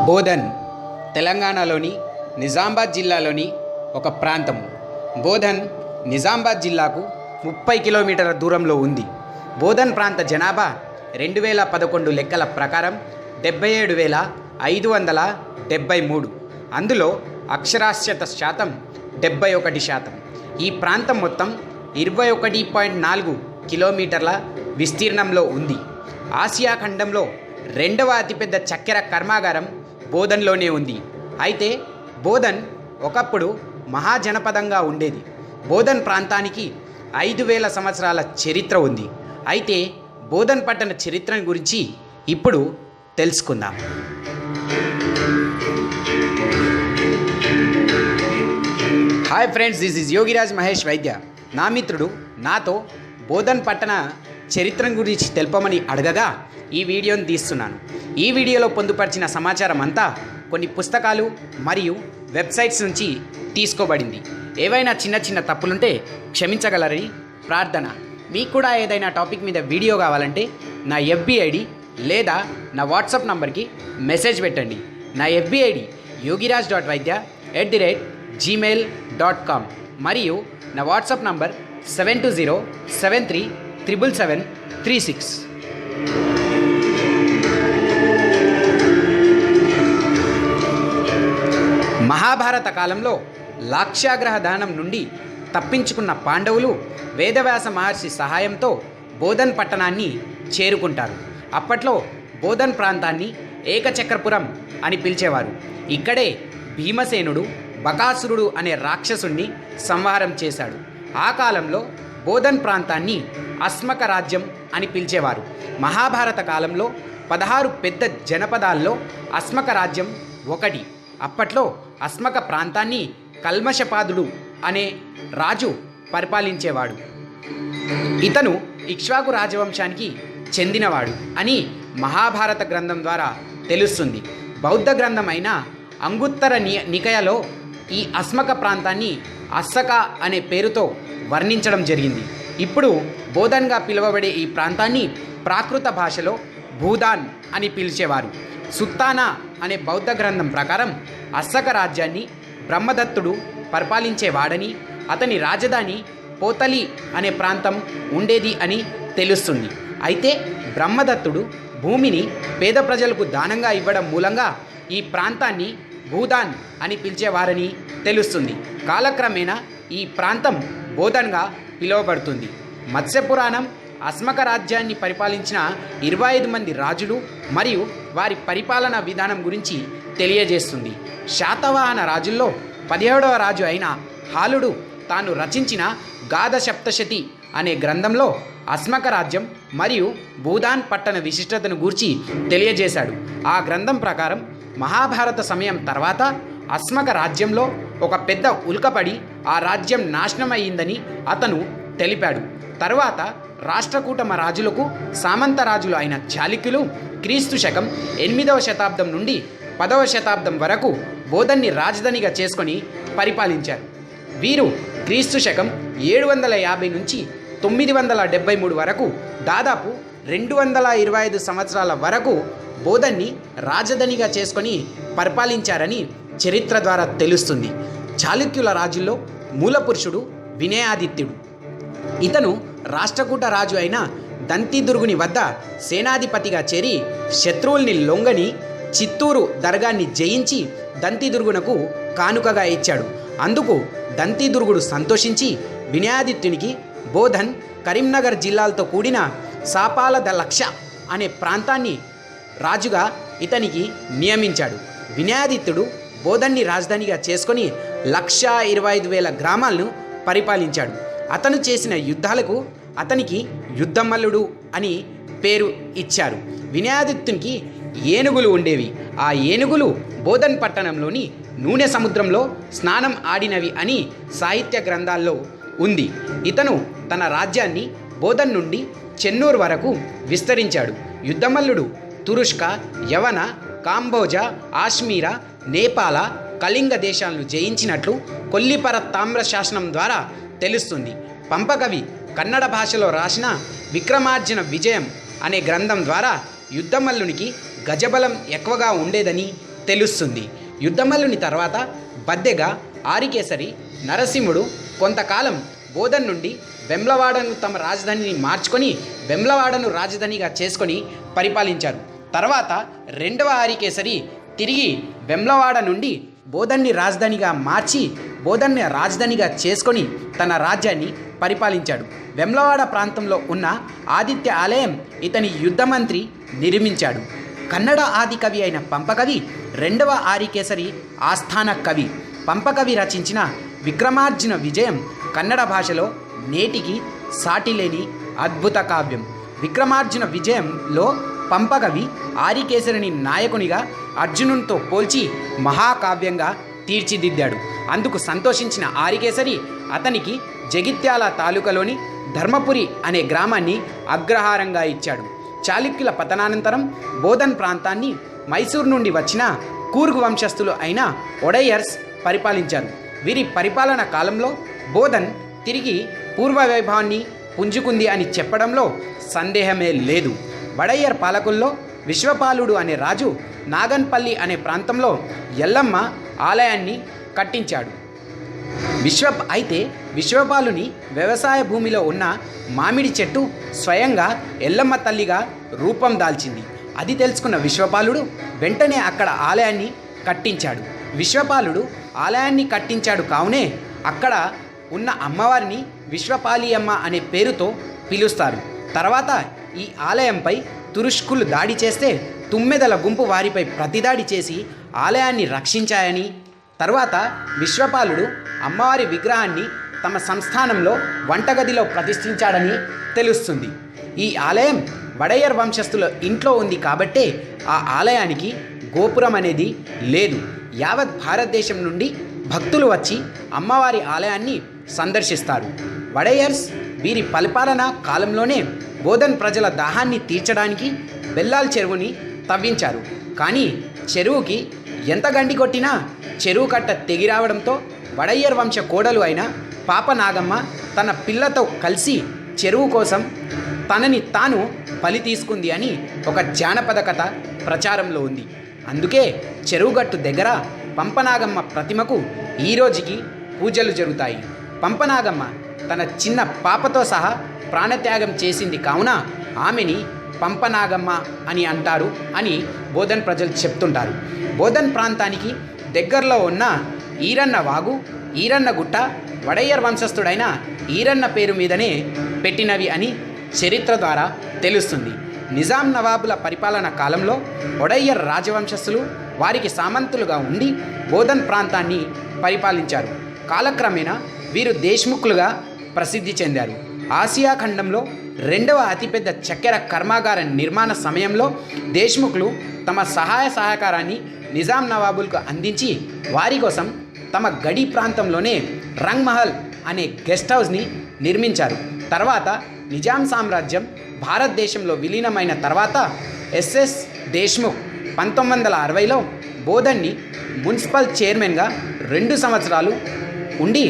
బోధన్ తెలంగాణలోని నిజామాబాద్ జిల్లాలోని ఒక ప్రాంతము. బోధన్ నిజామాబాద్ జిల్లాకు 30 కిలోమీటర్ల దూరంలో ఉంది. బోధన్ ప్రాంత జనాభా 2011 లెక్కల ప్రకారం 77,573. అందులో అక్షరాస్యత శాతం 71%. ఈ ప్రాంతం మొత్తం 21.4 కిలోమీటర్ల విస్తీర్ణంలో ఉంది. ఆసియా ఖండంలో రెండవ అతిపెద్ద చక్కెర కర్మాగారం బోధన్లోనే ఉంది. అయితే బోధన్ ఒకప్పుడు మహాజనపదంగా ఉండేది. బోధన్ ప్రాంతానికి 5,000 సంవత్సరాల చరిత్ర ఉంది. అయితే బోధన్ పట్టణ చరిత్ర గురించి ఇప్పుడు తెలుసుకుందాం. Hi friends, this is Yogiraj Mahesh వైద్య. నా మిత్రుడు నాతో బోధన్ పట్టణ చరిత్ర గురించి తెలుపమని అడగగా ఈ వీడియోని తీస్తున్నాను. ఈ వీడియోలో పొందుపరిచిన సమాచారం అంతా కొన్ని పుస్తకాలు మరియు వెబ్సైట్స్ నుంచి తీసుకోబడింది. ఏవైనా చిన్న చిన్న తప్పులుంటే క్షమించగలరని ప్రార్థన. మీకు కూడా ఏదైనా టాపిక్ మీద వీడియో కావాలంటే నా FB ఐడి లేదా నా వాట్సాప్ నంబర్కి మెసేజ్ పెట్టండి. నా FB ఐడి yogiraj.vaidya@gmail.com మరియు నా వాట్సాప్ నంబర్ 72073777736. మహాభారత కాలంలో లాక్షాగ్రహ దానం నుండి తప్పించుకున్న పాండవులు వేదవ్యాస మహర్షి సహాయంతో బోధన్ పట్టణాన్ని చేరుకుంటారు. అప్పట్లో బోధన్ ప్రాంతాన్ని ఏకచక్రపురం అని పిలిచేవారు. ఇక్కడే భీమసేనుడు బకాసురుడు అనే రాక్షసుణ్ణి సంహారం చేశాడు. ఆ కాలంలో బోధన్ ప్రాంతాన్ని అస్మక రాజ్యం అని పిలిచేవారు. మహాభారత కాలంలో 16 పెద్ద జనపదాల్లో అస్మక రాజ్యం ఒకటి. అప్పట్లో అస్మక ప్రాంతాన్ని కల్మషపాదుడు అనే రాజు పరిపాలించేవాడు. ఇతను ఇక్ష్వాకు రాజవంశానికి చెందినవాడు అని మహాభారత గ్రంథం ద్వారా తెలుస్తుంది. బౌద్ధ గ్రంథం అయిన అంగుత్తర నికయలో ఈ అస్మక ప్రాంతాన్ని అస్సక అనే పేరుతో వర్ణించడం జరిగింది. ఇప్పుడు బోధన్గా పిలువబడే ఈ ప్రాంతాన్ని ప్రాకృత భాషలో భూదాన్ అని పిలిచేవారు. సుత్తానా అనే బౌద్ధ గ్రంథం ప్రకారం అస్సక రాజ్యాన్ని బ్రహ్మదత్తుడు పరిపాలించేవాడని, అతని రాజధాని పోతలి అనే ప్రాంతం ఉండేది అని తెలుస్తుంది. అయితే బ్రహ్మదత్తుడు భూమిని పేద ప్రజలకు దానంగా ఇవ్వడం మూలంగా ఈ ప్రాంతాన్ని భూదాన్ అని పిలిచేవారని తెలుస్తుంది. కాలక్రమేణా ఈ ప్రాంతం బోధన్గా పిలువబడుతుంది. మత్స్యపురాణం అస్మక రాజ్యాన్ని పరిపాలించిన 25 మంది రాజులు మరియు వారి పరిపాలనా విధానం గురించి తెలియజేస్తుంది. శాతవాహన రాజుల్లో 17వ రాజు అయిన హాలుడు తాను రచించిన గాథ సప్తశతి అనే గ్రంథంలో అస్మక రాజ్యం మరియు భూదాన్ పట్టణ విశిష్టతను గూర్చి తెలియజేశాడు. ఆ గ్రంథం ప్రకారం మహాభారత సమయం తర్వాత అస్మక రాజ్యంలో ఒక పెద్ద ఉల్కపడి ఆ రాజ్యం నాశనమయ్యిందని అతను తెలిపాడు. తర్వాత రాష్ట్రకూటమ రాజులకు సామంత రాజులు అయిన చాళుక్యులు క్రీస్తు శకం 8వ శతాబ్దం నుండి 10వ శతాబ్దం వరకు బోధన్ని రాజధానిగా చేసుకొని పరిపాలించారు. వీరు క్రీస్తు శకం 750 నుంచి 973 వరకు దాదాపు 225 సంవత్సరాల వరకు బోధన్ని రాజధానిగా చేసుకొని పరిపాలించారని చరిత్ర ద్వారా తెలుస్తుంది. చాళుక్యుల రాజుల్లో మూలపురుషుడు వినయాదిత్యుడు. ఇతను రాష్ట్రకూట రాజు అయిన దంతిదుర్గుని వద్ద సేనాధిపతిగా చేరి శత్రువుల్ని లొంగని చిత్తూరు దర్గాన్ని జయించి దంతిదుర్గునకు కానుకగా ఇచ్చాడు. అందుకు దంతిదుర్గుడు సంతోషించి వినయాదిత్యునికి బోధన్, కరీంనగర్ జిల్లాలతో కూడిన సాపాలద లక్ష అనే ప్రాంతాన్ని రాజుగా ఇతనికి నియమించాడు. వినయాదిత్యుడు బోధన్ని రాజధానిగా చేసుకొని 125,000 గ్రామాలను పరిపాలించాడు. అతను చేసిన యుద్ధాలకు అతనికి యుద్ధమల్లుడు అని పేరు ఇచ్చారు. వినయాదిత్యునికి ఏనుగులు ఉండేవి. ఆ ఏనుగులు బోధన్ పట్టణంలోని నూనె సముద్రంలో స్నానం ఆడినవి అని సాహిత్య గ్రంథాల్లో ఉంది. ఇతను తన రాజ్యాన్ని బోధన్ నుండి చెన్నూరు వరకు విస్తరించాడు. యుద్ధమల్లుడు తురుష్క, యవన, కాంబోజా, ఆశ్మీర, నేపాల, కళింగ దేశాలను జయించినట్లు కొల్లిపర తామ్ర శాసనం ద్వారా తెలుస్తుంది. పంపకవి కన్నడ భాషలో రాసిన విక్రమార్జున విజయం అనే గ్రంథం ద్వారా యుద్ధమల్లునికి గజబలం ఎక్కువగా ఉండేదని తెలుస్తుంది. యుద్ధమల్లుని తర్వాత బద్దెగా ఆరికేసరి నరసింహుడు కొంతకాలం బోధన్ నుండి వెమ్లవాడను తమ రాజధానిని మార్చుకొని వెమ్లవాడను రాజధానిగా చేసుకొని పరిపాలించారు. తర్వాత రెండవ ఆరికేసరి తిరిగి వెమ్లవాడ నుండి బోధన్ని రాజధానిగా మార్చి బోధన్ని రాజధానిగా చేసుకొని తన రాజ్యాన్ని పరిపాలించాడు. వెమ్లవాడ ప్రాంతంలో ఉన్న ఆదిత్య ఆలయం ఇతని యుద్ధమంత్రి నిర్మించాడు. కన్నడ ఆది కవి అయిన పంపకవి రెండవ ఆరికేసరి ఆస్థాన కవి. పంపకవి రచించిన విక్రమార్జున విజయం కన్నడ భాషలో నేటికి సాటిలేని అద్భుత కావ్యం. విక్రమార్జున విజయంలో పంపకవి ఆరికేసరిని నాయకునిగా అర్జునునితో పోల్చి మహాకావ్యంగా తీర్చిదిద్దాడు. అందుకు సంతోషించిన ఆరికేసరి అతనికి జగిత్యాల తాలూకాలోని ధర్మపురి అనే గ్రామాన్ని అగ్రహారంగా ఇచ్చాడు. చాళుక్యుల పతనానంతరం బోధన్ ప్రాంతాన్ని మైసూరు నుండి వచ్చిన కూర్గ్ వంశస్థులు అయిన ఒడయ్యర్స్ పరిపాలించారు. వీరి పరిపాలన కాలంలో బోధన్ తిరిగి పూర్వ వైభవాన్ని పుంజుకుంది అని చెప్పడంలో సందేహమే లేదు. వడయ్యర్ పాలకుల్లో విశ్వపాలుడు అనే రాజు నాగన్పల్లి అనే ప్రాంతంలో ఎల్లమ్మ ఆలయాన్ని కట్టించాడు. విశ్వపాలుని వ్యవసాయ భూమిలో ఉన్న మామిడి చెట్టు స్వయంగా ఎల్లమ్మ తల్లిగా రూపం దాల్చింది. అది తెలుసుకున్న విశ్వపాలుడు వెంటనే అక్కడ ఆలయాన్ని కట్టించాడు. విశ్వపాలుడు ఆలయాన్ని కట్టించాడు కావునే అక్కడ ఉన్న అమ్మవారిని విశ్వపాలియమ్మ అనే పేరుతో పిలుస్తారు. తర్వాత ఈ ఆలయంపై తురుష్కులు దాడి చేస్తే తుమ్మెదల గుంపు వారిపై ప్రతిదాడి చేసి ఆలయాన్ని రక్షించాయని, తర్వాత విశ్వపాలుడు అమ్మవారి విగ్రహాన్ని తమ సంస్థానంలో వంటగదిలో ప్రతిష్ఠించాడని తెలుస్తుంది. ఈ ఆలయం వడయ్యర్ వంశస్థుల ఇంట్లో ఉంది కాబట్టే ఆ ఆలయానికి గోపురం అనేది లేదు. యావత్ భారతదేశం నుండి భక్తులు వచ్చి అమ్మవారి ఆలయాన్ని సందర్శిస్తారు. వడయ్యర్స్ వీరి పరిపాలన కాలంలోనే బోధన్ ప్రజల దాహాన్ని తీర్చడానికి బెల్లాల్ చెరువుని తవ్వించారు. కానీ చెరువుకి ఎంత గండి కొట్టినా చెరువు కట్ట తెగిరావడంతో వడయ్యర్ వంశ కోడలు అయిన పాపనాగమ్మ తన పిల్లతో కలిసి చెరువు కోసం తనని తాను బలి తీసుకుంది అని ఒక జానపద కథ ప్రచారంలో ఉంది. అందుకే చెరువుగట్టు దగ్గర పంపనాగమ్మ ప్రతిమకు ఈ రోజుకి పూజలు జరుగుతాయి. పంపనాగమ్మ తన చిన్న పాపతో సహా ప్రాణత్యాగం చేసింది కావున ఆమెని పంపనాగమ్మ అని అంటారు అని బోధన్ ప్రజలు చెప్తుంటారు. బోధన్ ప్రాంతానికి దగ్గరలో ఉన్న ఈరన్న వాగు, ఈరన్న గుట్ట వడయ్యర్ వంశస్థుడైన ఈరన్న పేరు మీదనే పెట్టినవి అని చరిత్ర ద్వారా తెలుస్తుంది. నిజాం నవాబుల పరిపాలన కాలంలో ఒడయ్యర్ రాజవంశస్థులు వారికి సామంతులుగా ఉండి బోధన్ ప్రాంతాన్ని పరిపాలించారు. కాలక్రమేణా వీరు దేశ్ముఖ్లుగా ప్రసిద్ధి చెందారు. ఆసియా ఖండంలో రెండవ అతిపెద్ద చక్కెర కర్మాగార నిర్మాణ సమయంలో దేశ్ముఖ్లు తమ సహాయ సహకారాన్ని నిజాం నవాబులకు అందించి వారి కోసం తమ గడి ప్రాంతంలోనే రంగ్ మహల్ అనే గెస్ట్ హౌస్ని నిర్మించారు. తర్వాత నిజాం సామ్రాజ్యం భారతదేశంలో విలీనమైన తర్వాత ఎస్ఎస్ దేశ్ముఖ్ 1960లో బోధన్ని మున్సిపల్ చైర్మన్గా 2 సంవత్సరాలు ఉండి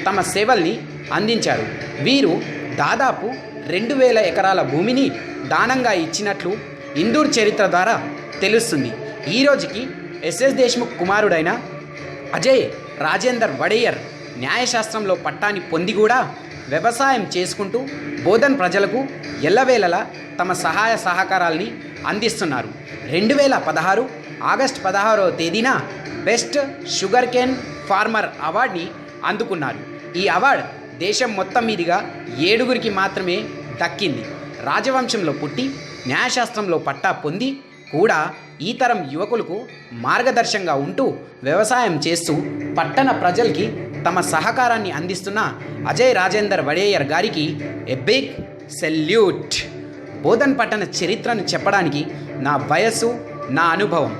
తమ సేవల్ని అందించారు. వీరు దాదాపు 2000 ఎకరాల భూమిని దానంగా ఇచ్చినట్లు ఇందూర్ చరిత్ర ద్వారా తెలుస్తుంది. ఈ రోజుకి ఎస్ఎస్ దేశ్ముఖ్ కుమారుడైన అజయ్ రాజేందర్ వడయ్యర్ న్యాయశాస్త్రంలో పట్టాని పొంది కూడా వ్యవసాయం చేసుకుంటూ బోధన్ ప్రజలకు ఎల్లవేళలా తమ సహాయ సహకారాల్ని అందిస్తున్నారు. 2016 ఆగస్టు 16వ తేదీన బెస్ట్ షుగర్ కేన్ ఫార్మర్ అవార్డుని అందుకున్నారు. ఈ అవార్డు దేశం మొత్తం మీదుగా 7గురికి మాత్రమే దక్కింది. రాజవంశంలో పుట్టి న్యాయశాస్త్రంలో పట్టా పొంది కూడా ఈ తరం యువకులకు మార్గదర్శకంగా ఉంటూ వ్యవసాయం చేస్తూ పట్టణ ప్రజలకి తమ సహకారాన్ని అందిస్తున్న అజయ్ రాజేందర్ వడేయర్ గారికి ఎ బిగ్ సెల్యూట్. బోధన్ పట్టణ చరిత్రను చెప్పడానికి నా వయస్సు, నా అనుభవం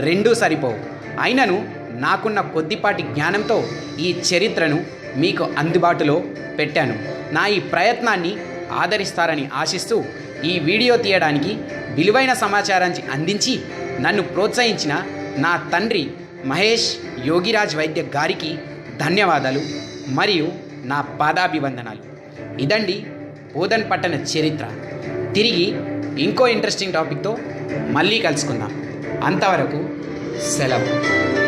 రెండూ సరిపోవు. అయినను నాకున్న కొద్దిపాటి జ్ఞానంతో ఈ చరిత్రను మీకు అందుబాటులో పెట్టాను. నా ఈ ప్రయత్నాన్ని ఆదరిస్తారని ఆశిస్తూ ఈ వీడియో తీయడానికి విలువైన సమాచారాన్ని అందించి నన్ను ప్రోత్సహించిన నా తండ్రి మహేష్ యోగిరాజ్ వైద్య గారికి ధన్యవాదాలు మరియు నా పాదాభివందనాలు. ఇదండి బోధన్ పట్టణ చరిత్ర. తిరిగి ఇంకో ఇంట్రెస్టింగ్ టాపిక్తో మళ్ళీ కలుసుకుందాం. అంతవరకు సెలవు.